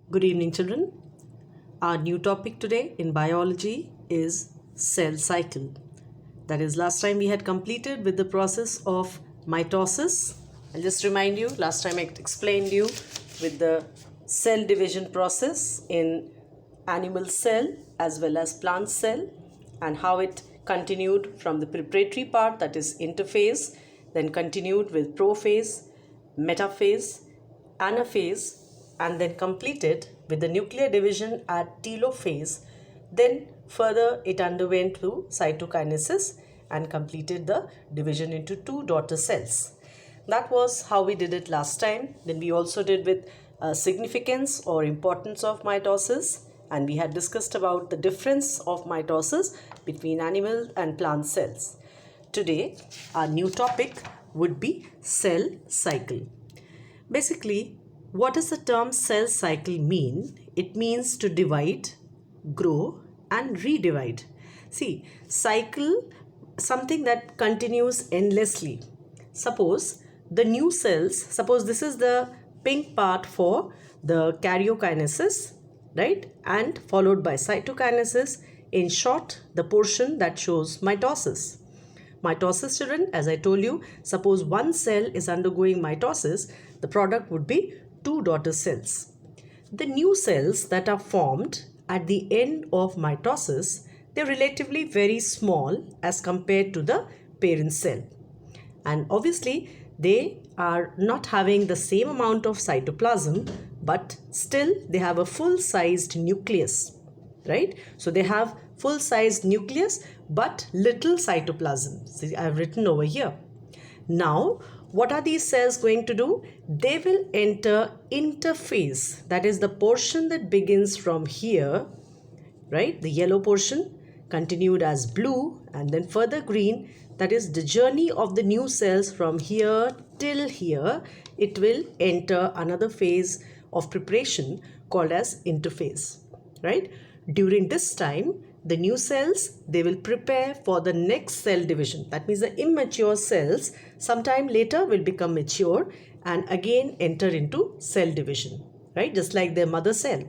Good evening, children. Our new topic today in biology is cell cycle. That is, last time we had completed with the process of mitosis. I'll just remind you, last time I explained you with the cell division process in animal cell as well as plant cell and how it continued from the preparatory part, that is interphase, then continued with prophase, metaphase, anaphase, and then completed with the nuclear division at telophase. Then further it underwent through cytokinesis and completed the division into two daughter cells. That was how we did it last time. Then we also did with significance or importance of mitosis, and we had discussed about the difference of mitosis between animal and plant cells. Today our new topic would be cell cycle. Basically, what does the term cell cycle mean? It means to divide, grow and redivide. See, cycle, something that continues endlessly. Suppose the new cells, suppose this is the pink part for the karyokinesis, right? And followed by cytokinesis. In short, the portion that shows mitosis. Mitosis, children, as I told you, suppose one cell is undergoing mitosis, the product would be two daughter cells. The new cells that are formed at the end of mitosis, they're relatively very small as compared to the parent cell. And obviously, they are not having the same amount of cytoplasm, but still they have a full-sized nucleus, right? So they have full-sized nucleus but little cytoplasm. See, I have written over here. Now, what are these cells going to do? They will enter interphase. That is the portion that begins from here, right? The yellow portion continued as blue and then further green. That is the journey of the new cells from here till here. It will enter another phase of preparation called as interphase, right? During this time, the new cells, they will prepare for the next cell division. That means the immature cells sometime later will become mature and again enter into cell division, right? Just like their mother cell.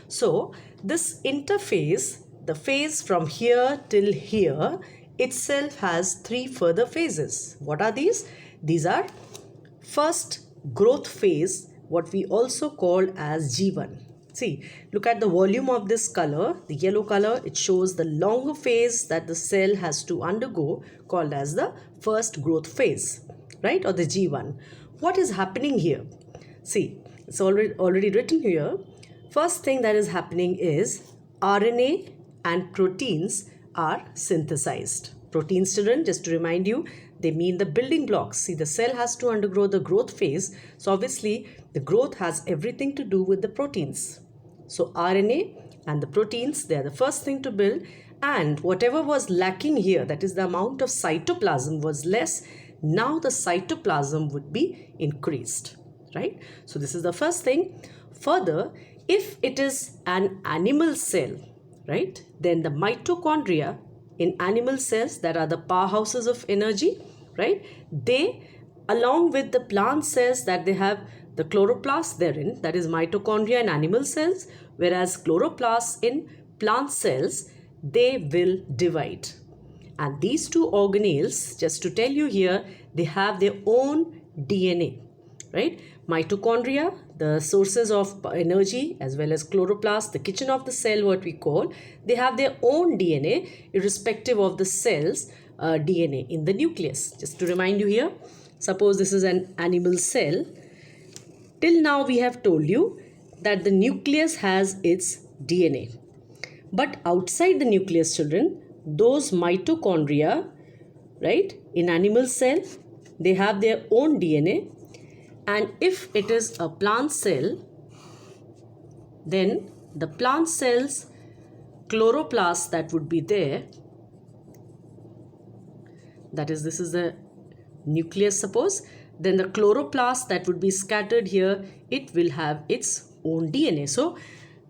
So this interphase, the phase from here till here, itself has three further phases. What are these? These are first growth phase, what we also call as G1. See, look at the volume of this color, the yellow color. It shows the longer phase that the cell has to undergo, called as the first growth phase, right? Or the G1. What is happening here? See, it's already written here. First thing that is happening is RNA and proteins are synthesized. Proteins, children, just to remind you, they mean the building blocks. See, the cell has to undergo the growth phase. So obviously, the growth has everything to do with the proteins. So RNA and the proteins, they are the first thing to build. And whatever was lacking here, that is the amount of cytoplasm was less. Now the cytoplasm would be increased, right? So this is the first thing. Further, if it is an animal cell, right, then the mitochondria in animal cells, that are the powerhouses of energy, right, they, along with the plant cells, that they have the chloroplast therein, that is mitochondria in animal cells, whereas chloroplasts in plant cells, they will divide. And these two organelles, just to tell you here, they have their own DNA, right? Mitochondria, the sources of energy, as well as chloroplast, the kitchen of the cell, what we call, they have their own DNA irrespective of the cell's DNA in the nucleus. Just to remind you here, suppose this is an animal cell. Till now we have told you that the nucleus has its DNA. But outside the nucleus, children, those mitochondria, right, in animal cell, they have their own DNA. And if it is a plant cell, then the plant cell's chloroplast that would be there, that is, this is the nucleus, suppose, then the chloroplast that would be scattered here, it will have its own DNA. So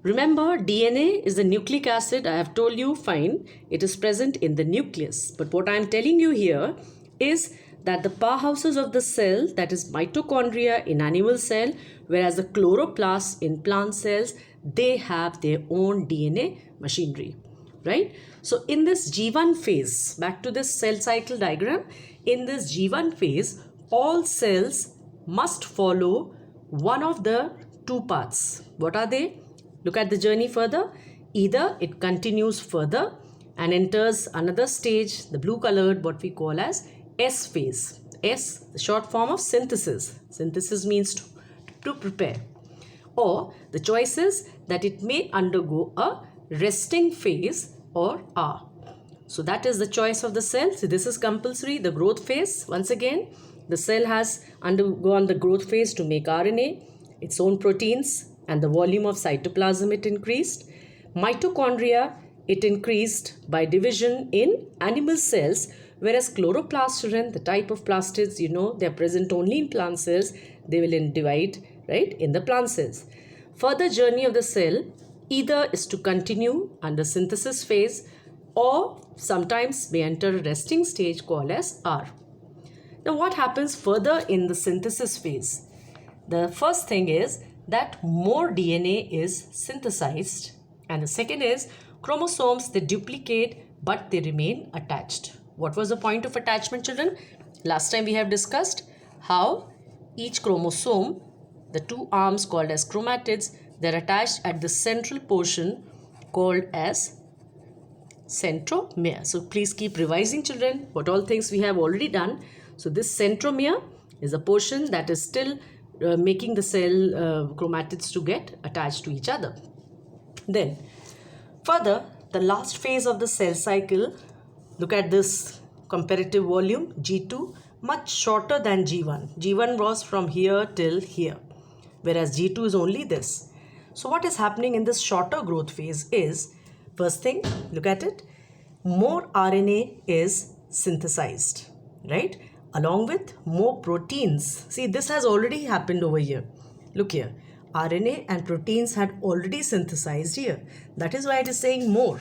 remember, DNA is the nucleic acid. I have told you, fine, it is present in the nucleus. But what I am telling you here is that the powerhouses of the cell, that is mitochondria in animal cell, whereas the chloroplasts in plant cells, they have their own DNA machinery, right? So in this G1 phase, back to this cell cycle diagram, in this G1 phase, all cells must follow one of the two paths. What are they? Look at the journey further. Either it continues further and enters another stage, the blue colored, what we call as S phase. S, the short form of synthesis. Synthesis means to prepare. Or the choice is that it may undergo a resting phase or R. So that is the choice of the cell. So this is compulsory. The growth phase, once again, the cell has undergone the growth phase to make RNA, its own proteins, and the volume of cytoplasm it increased. Mitochondria, it increased by division in animal cells, whereas chloroplasts, the type of plastids, they are present only in plant cells. They will divide, right, in the plant cells. Further journey of the cell either is to continue under synthesis phase or sometimes may enter a resting stage called as R. Now what happens further in the synthesis phase? The first thing is that more DNA is synthesized, and the second is chromosomes, they duplicate but they remain attached. What was the point of attachment, children? Last time we have discussed how each chromosome, the two arms called as chromatids, they're attached at the central portion called as centromere. So please keep revising, children, what all things we have already done. So this centromere is a portion that is still making the cell chromatids to get attached to each other. Then further, the last phase of the cell cycle, look at this comparative volume, G2, much shorter than G1. G1 was from here till here, whereas G2 is only this. So what is happening in this shorter growth phase is, first thing, look at it, more RNA is synthesized, right? Along with more proteins. See, this has already happened over here. Look here, RNA and proteins had already synthesized here. That is why it is saying more.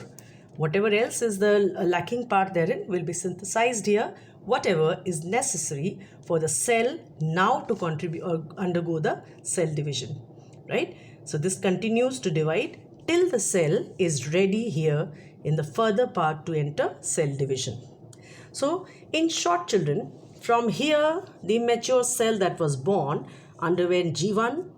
Whatever else is the lacking part therein will be synthesized here. Whatever is necessary for the cell now to contribute or undergo the cell division, right? So this continues to divide till the cell is ready here in the further part to enter cell division. So in short, children, from here the immature cell that was born underwent G1,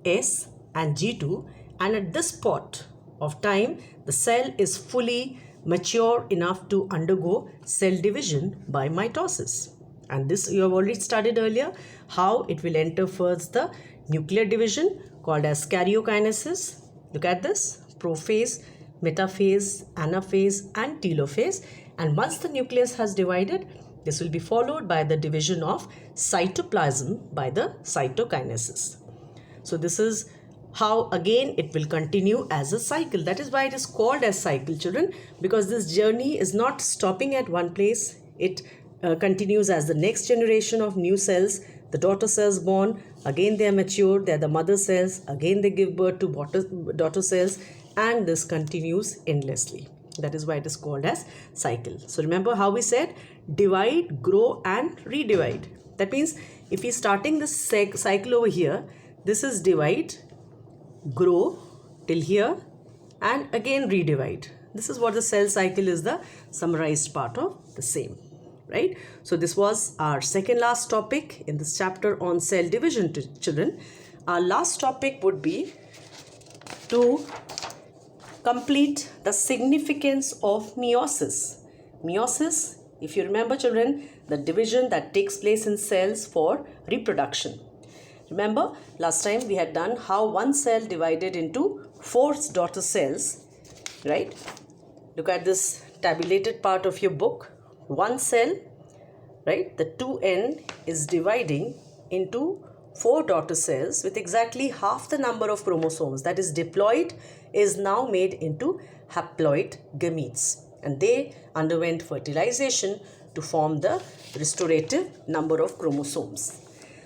S and G2, and at this spot of time the cell is fully mature enough to undergo cell division by mitosis. And this you have already studied earlier, how it will enter first the nuclear division called as karyokinesis. Look at this, prophase, metaphase, anaphase and telophase. And once the nucleus has divided, this will be followed by the division of cytoplasm by the cytokinesis. So this is how again it will continue as a cycle. That is why it is called as cycle, children, because this journey is not stopping at one place. It continues as the next generation of new cells, the daughter cells born, again they are matured, they are the mother cells, again they give birth to daughter cells, and this continues endlessly. That is why it is called as cycle. So remember how we said divide, grow and redivide. That means if we are starting this cycle over here, this is divide, grow till here and again redivide. This is what the cell cycle is, the summarized part of the same, right? So this was our second last topic in this chapter on cell division, children. Our last topic would be to complete the significance of meiosis. Meiosis, if you remember, children, the division that takes place in cells for reproduction. Remember, last time we had done how one cell divided into 4 daughter cells, right? Look at this tabulated part of your book. One cell, right? The 2n is dividing into 4 daughter cells with exactly half the number of chromosomes. That is, diploid is now made into haploid gametes, and they underwent fertilization to form the restorative number of chromosomes.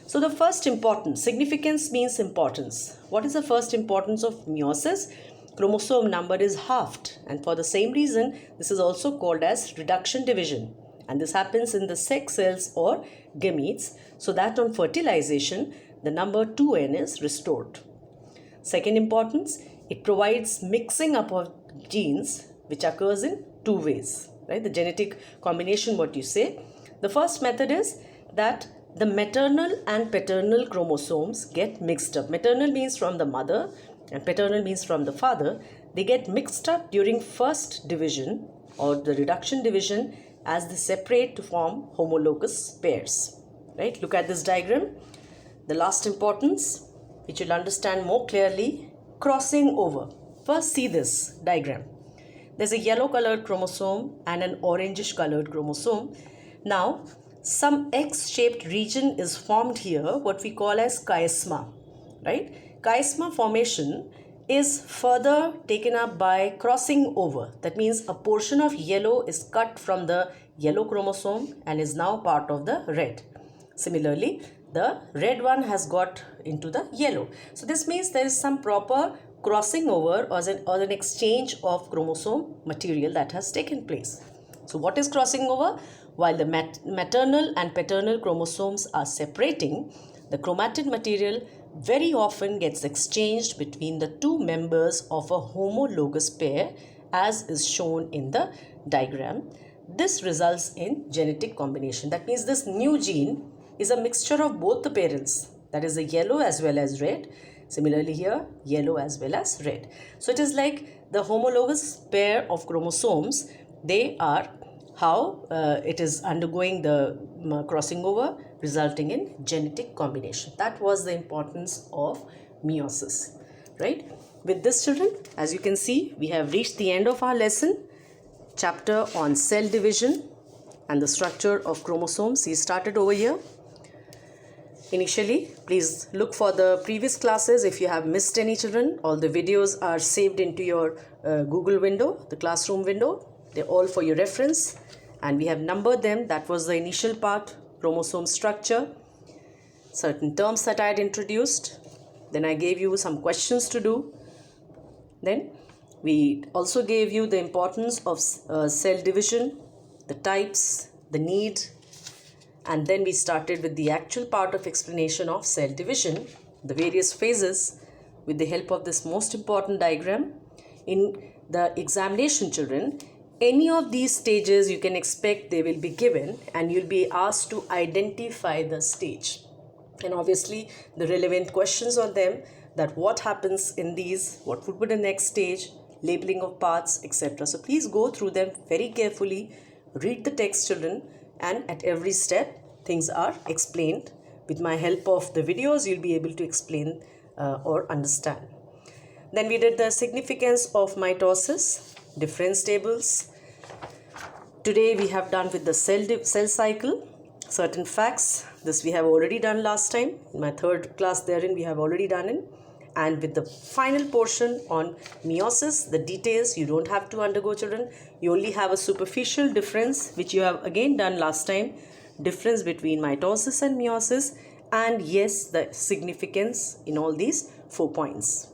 So the first importance, significance means importance. What is the first importance of meiosis? Chromosome number is halved, and for the same reason this is also called as reduction division. and this happens in the sex cells or gametes, so that on fertilization the number 2n is restored. Second importance, it provides mixing up of genes which occurs in two ways, right? The genetic combination, what you say. The first method is that the maternal and paternal chromosomes get mixed up. Maternal means from the mother and paternal means from the father. They get mixed up during first division or the reduction division as they separate to form homologous pairs, right? Look at this diagram. The last importance, which you'll understand more clearly, crossing over. First, see this diagram. There's a yellow colored chromosome and an orangish colored chromosome. Now, some X-shaped region is formed here, what we call as chiasma, right? Chiasma formation is further taken up by crossing over. That means a portion of yellow is cut from the yellow chromosome and is now part of the red. Similarly, the red one has got into the yellow. So this means there is some proper crossing over or an exchange of chromosome material that has taken place. So what is crossing over? While the maternal and paternal chromosomes are separating, the chromatin material very often gets exchanged between the two members of a homologous pair, as is shown in the diagram. This results in genetic combination. That means this new gene is a mixture of both the parents, that is the yellow as well as red. Similarly here, yellow as well as red. So it is like the homologous pair of chromosomes, they are how it is undergoing the crossing over, resulting in genetic combination. That was the importance of meiosis, right? With this, children, as you can see, we have reached the end of our lesson, chapter on cell division and the structure of chromosomes. We started over here. Initially, please look for the previous classes. If you have missed any, children, all the videos are saved into your Google window, the classroom window. They're all for your reference, and we have numbered them. That was the initial part, chromosome structure, certain terms that I had introduced. Then I gave you some questions to do. Then we also gave you the importance of cell division, the types, the need, and then we started with the actual part of explanation of cell division, the various phases, with the help of this most important diagram. In the examination, children, any of these stages you can expect they will be given, and you'll be asked to identify the stage. And obviously the relevant questions on them, that what happens in these, what would be the next stage, labeling of parts, etc. So please go through them very carefully, read the text, children, and at every step things are explained. With my help of the videos, you'll be able to explain or understand. Then we did the significance of mitosis, difference tables. Today we have done with the cell cycle, certain facts. This we have already done last time. In my third class therein we have already done it. And with the final portion on meiosis, the details you don't have to undergo, children. You only have a superficial difference, which you have again done last time. Difference between mitosis and meiosis, and yes, the significance in all these 4 points.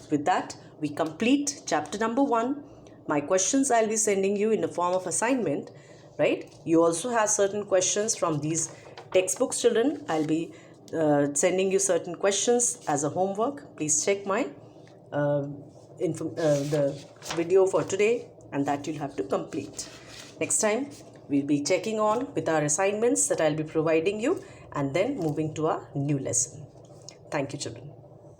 With that, we complete chapter number 1. My questions I'll be sending you in the form of assignment, right? You also have certain questions from these textbooks, children. I'll be sending you certain questions as a homework. Please check my the video for today, and that you'll have to complete. Next time we'll be checking on with our assignments that I'll be providing you, and then moving to our new lesson. Thank you, children.